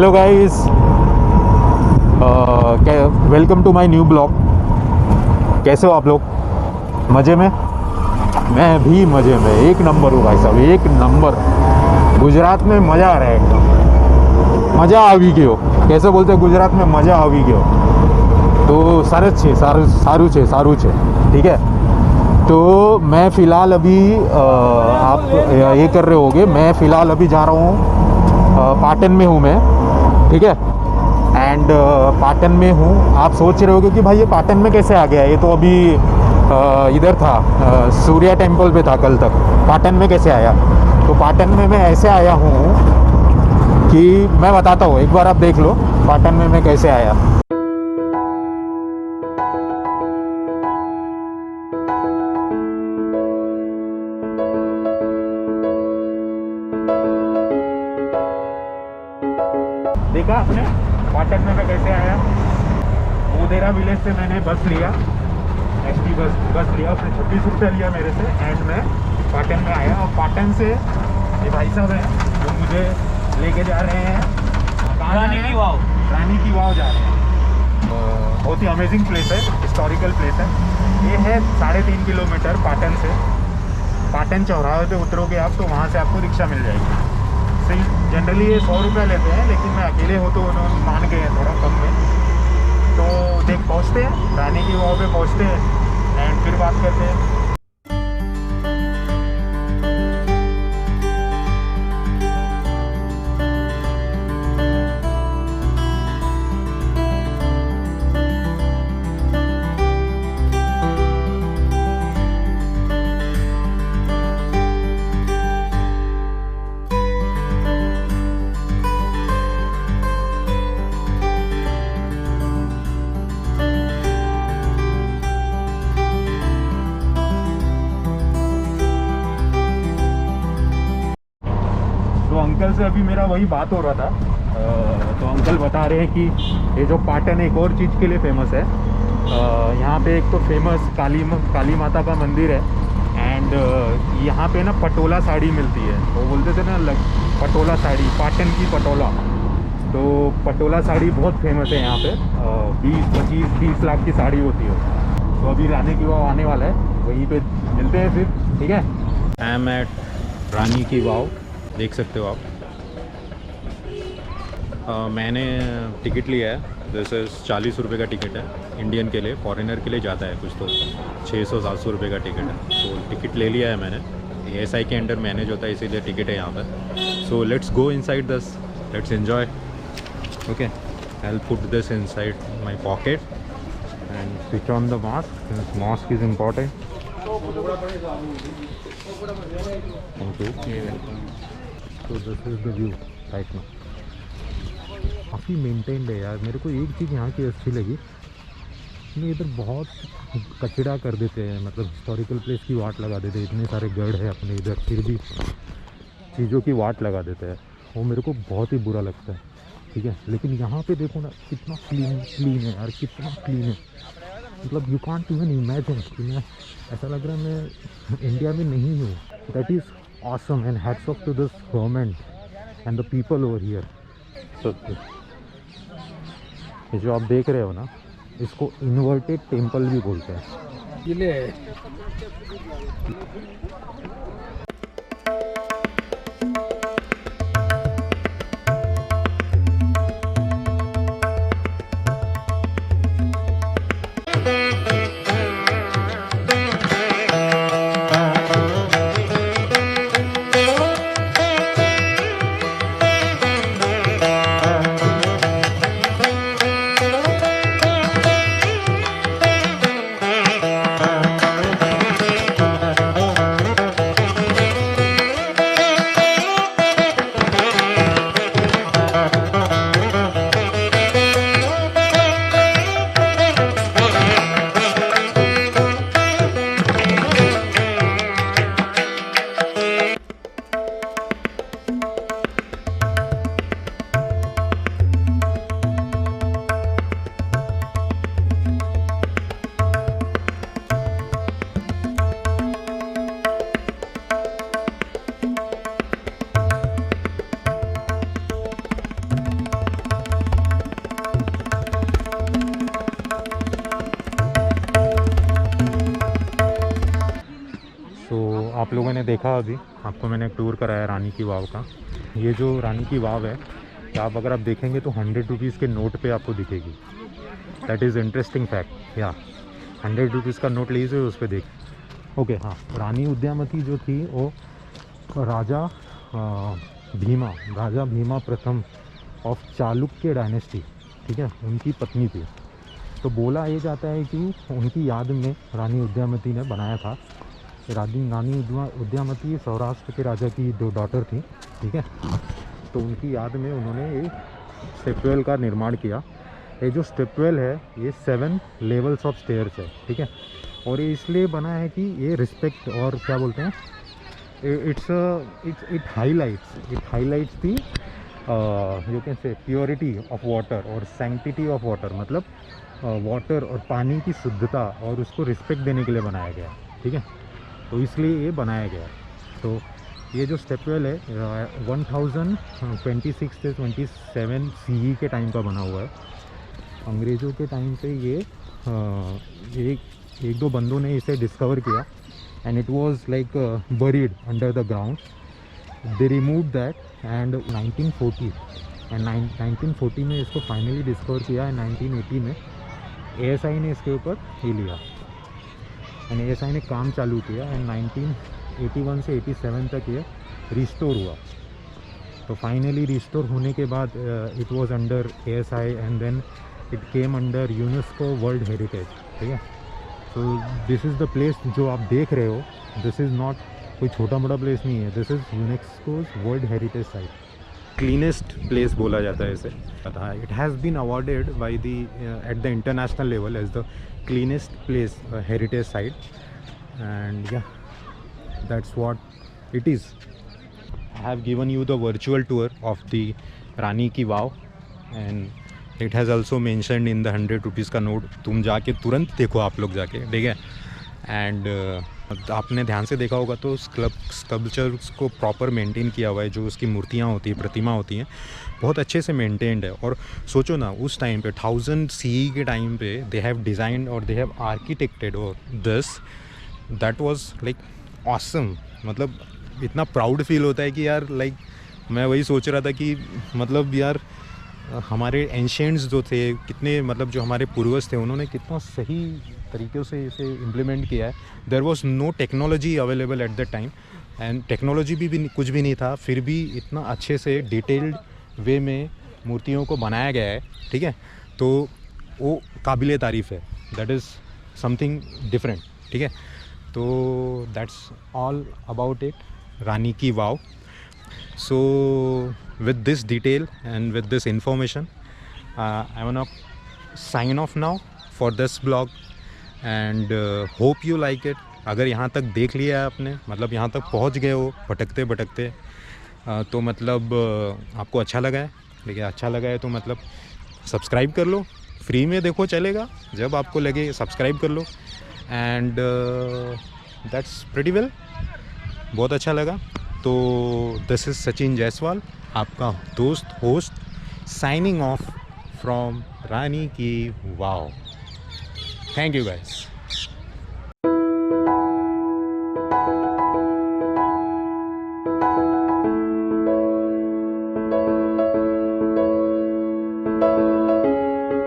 Hello guys, welcome to my new blog. कैसे हो आप लोग? मज़े में? मैं भी मज़े में, एक नंबर हूँ भाई साहब, एक नंबर। गुजरात में मज़ा आ रहा है एकदम, मज़ा આવી ગયો। कैसे बोलते हैं गुजरात में? मज़ा આવી ગયો। तो सारू छे, ठीक है। तो मैं फ़िलहाल अभी आप ये कर रहे होगे, मैं फ़िलहाल अभी जा रहा हूँ पाटन में हूँ मैं, ठीक है। एंड पाटन में हूँ। आप सोच रहे होगे कि भाई ये पाटन में कैसे आ गया? ये तो अभी इधर था, सूर्या टेम्पल पे था कल तक, पाटन में कैसे आया? तो पाटन में मैं ऐसे आया हूँ कि मैं बताता हूँ, एक बार आप देख लो पाटन में मैं कैसे आया। देखा आपने पाटन में मैं कैसे आया? मोदेरा विलेज से मैंने बस लिया, एसटी बस लिया, उसने 26 रुपये लिया मेरे से, एंड मैं पाटन में आया। और पाटन से ये भाई साहब हैं जो मुझे लेके जा रहे हैं रानी की वाव जा रहे हैं। बहुत ही अमेजिंग प्लेस है, हिस्टोरिकल प्लेस है। ये है 3.5 किलोमीटर पाटन से। पाटन चौराहे पे उतरोगे आप तो वहाँ से आपको रिक्शा मिल जाएगी। जनरली ये 100 रुपये लेते हैं, लेकिन मैं अकेले हो तो उन्होंने मान गए हैं थोड़ा कम में। तो देख पहुँचते हैं, रानी की वाव पे पहुँचते हैं एंड फिर बात करते हैं। अंकल से अभी मेरा वही बात हो रहा था। तो अंकल बता रहे हैं कि ये जो पाटन एक और चीज़ के लिए फेमस है। यहाँ पे एक तो फेमस काली माता का मंदिर है, एंड यहाँ पे ना पटोला साड़ी मिलती है। वो बोलते थे ना पटोला साड़ी, पाटन की पटोला। तो पटोला साड़ी बहुत फेमस है यहाँ पे। 20-25-30 लाख की साड़ी होती है। तो अभी रानी की वाव आने वाला है, वहीं पे मिलते हैं फिर, ठीक है। आई एम एट रानी की वाव, देख सकते हो आप। मैंने टिकट लिया है, जैसे 40 रुपये का टिकट है इंडियन के लिए, फॉरेनर के लिए ज़्यादा है कुछ, तो 600-700 रुपये का टिकट है। तो टिकट ले लिया है मैंने, एएसआई के अंडर मैनेज होता है, इसीलिए टिकट है यहाँ पर। So let's go inside this, let's enjoy. Okay, I will put this inside my pocket and switch on the mask. Mask is important. Thank you. तो this is the view right now. काफ़ी maintained है यार। मेरे को एक चीज़ यहाँ की अच्छी लगी, नहीं इधर बहुत कचरा कर देते हैं, मतलब हिस्टोरिकल प्लेस की वाट लगा देते हैं। इतने सारे गढ़ है अपने इधर, फिर भी चीज़ों की वाट लगा देते हैं। वो मेरे को बहुत ही बुरा लगता है, ठीक है। लेकिन यहाँ पे देखो ना, कितना क्लीन है यार, कितना क्लीन है। मतलब यू कांट इवन इमेजिन कि मैं, ऐसा लग रहा है मैं इंडिया में नहीं हूँ। That is awesome and hats off to this government and the people over here. ये जो आप देख रहे हो ना, इसको इन्वर्टेड टेम्पल भी बोलते हैं। आप लोगों ने देखा अभी, आपको मैंने एक टूर कराया रानी की वाव का। ये जो रानी की वाव है, आप अगर आप देखेंगे तो 100 रुपीज़ के नोट पे आपको दिखेगी। That is interesting fact. या 100 रुपीज़ का नोट लीजिए, उस पर देख। ओके, हाँ, रानी उद्यामती जो थी वो राजा भीमा प्रथम ऑफ चालुक्य डायनेस्टी, ठीक है, उनकी पत्नी थी। तो बोला ये जाता है कि उनकी याद में रानी उद्यामती ने बनाया था। रानी उद्यामती सौराष्ट्र के राजा की 2 डॉटर थी, ठीक है। तो उनकी याद में उन्होंने ये स्टेपवेल का निर्माण किया। ये जो स्टेपवेल है ये 7 लेवल्स ऑफ स्टेयर्स है, ठीक है। और ये इसलिए बना है कि ये रिस्पेक्ट और क्या बोलते हैं, it highlights the you can say purity of water और सैंक्टिटी ऑफ वाटर, मतलब वाटर और पानी की शुद्धता और उसको रिस्पेक्ट देने के लिए बनाया गया, ठीक है। तो इसलिए ये बनाया गया। तो ये जो स्टेपवेल है 1026 से 27 CE के टाइम का बना हुआ है। अंग्रेज़ों के टाइम पे ये एक दो बंदों ने इसे डिस्कवर किया and it was like buried under the ground. They remove that and 1940 में इसको फाइनली डिस्कवर किया है। 1980 में ASI ने इसके ऊपर ही लिया एंड ASI ने काम चालू किया एंड 1981 से 87 तक ये रिस्टोर हुआ। तो फाइनली रिस्टोर होने के बाद it was under ASI and then it came under UNESCO world heritage, ठीक है। तो दिस इज़ द प्लेस जो आप देख रहे हो, दिस इज़ नॉट कोई छोटा मोटा प्लेस नहीं है, this is UNESCO's world heritage site. Cleanest place बोला जाता है इसे। It has been awarded by the at the international level as the cleanest place heritage site and या that's what it is. I have given you the virtual tour of the Rani ki Vav and it has also mentioned in the 100 rupees का नोट। तुम जाके तुरंत देखो, आप लोग जाके, ठीक है। एंड आपने ध्यान से देखा होगा तो स्कल्पचर्स को प्रॉपर मेंटेन किया हुआ है। जो उसकी मूर्तियाँ होती हैं, प्रतिमा होती हैं, बहुत अच्छे से मेंटेन्ड है। और सोचो ना, उस टाइम पे 1000 CE के टाइम पे दे हैव डिज़ाइंड और दे हैव आर्किटेक्टेड और this that was like awesome. मतलब इतना प्राउड फील होता है कि यार, लाइक मैं वही सोच रहा था कि मतलब यार हमारे एंशिएंट्स जो थे, कितने मतलब जो हमारे पूर्वज थे, उन्होंने कितना सही तरीक़ों से इसे इम्प्लीमेंट किया है। There was no technology available at the time and technology भी कुछ भी नहीं था, फिर भी इतना अच्छे से डिटेल्ड वे में मूर्तियों को बनाया गया है, ठीक है। तो वो काबिले तारीफ़ है। दैट इज़ समथिंग डिफरेंट, ठीक है। तो that's all about it, Rani ki wow. So with this detail and with this information, I wanna sign off now for this blog and hope you like it. अगर यहाँ तक देख लिया है आपने, मतलब यहाँ तक पहुँच गए हो भटकते भटकते, तो मतलब आपको अच्छा लगा है। देखिए, अच्छा लगा है तो मतलब सब्सक्राइब कर लो, फ्री में देखो, चलेगा। जब आपको लगे सब्सक्राइब कर लो एंड दैट्स प्रीटी वेल। बहुत अच्छा लगा। तो दिस इज़ सचिन जायसवाल, आपका दोस्त host, signing off from Rani ki wow. Thank you guys.